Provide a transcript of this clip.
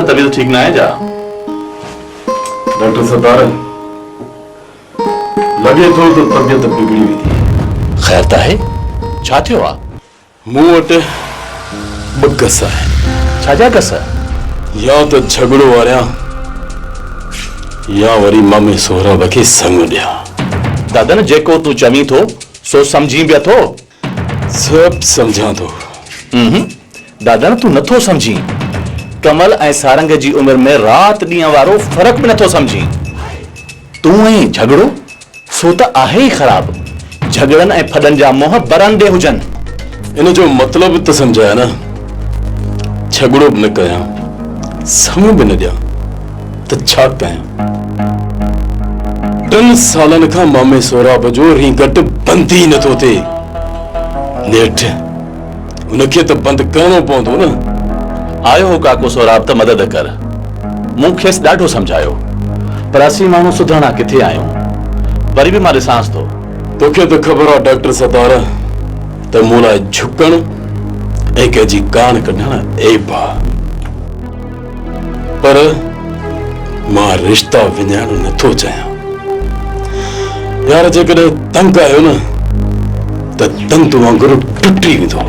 तबीयत ठीक ना है जा। डॉक्टर सतार लगे थो तो तबीयत बिगड़ी हुई थी। खैर ता है छा थियो आ? मूं वटि ॿ कस है। छाजा कस? या तो झगड़ो वारियां या वरी मामे सोहराब खे संग ॾियां। दादा न जेको तू चवी थो सो समझी पिया थो। सब समझां थो। दादा न तू नथो समझी। कमल ऐं सारंग जी उम्र में रात ॾींहं वारो फर्क भी नथो समझी। तू ऐं झगड़ो सो त आहे ई ख़राब। झगड़न ऐं फॾन जा मोह बरांडे हुजन। इन जो मतलब तो समझाया ना। झगड़ो भी न कयां संग भी न ॾियां त छा कयां। 3 सालन खां मामे सोहराब जो री घट बंद ही नथो थे। नेठ उनखे तो बंद करणो पवंदो न। आयो हो काको सोहराब त मदद कर। मूं खेसि ॾाढो समझायो पर असीं माण्हू सुधरणा किथे आहियूं। वरी भी मां ॾिसांसि थो। तोखे तो खबर है डॉक्टर सतार त मूं लाइ झुकण ऐं कंहिंजी कान कढण ऐब आहे। पर मां रिश्ता विञाइण नथो चाहियां। यार जेकॾहिं तंग आयो न त तंतु वांगुरु टुटी वेंदो।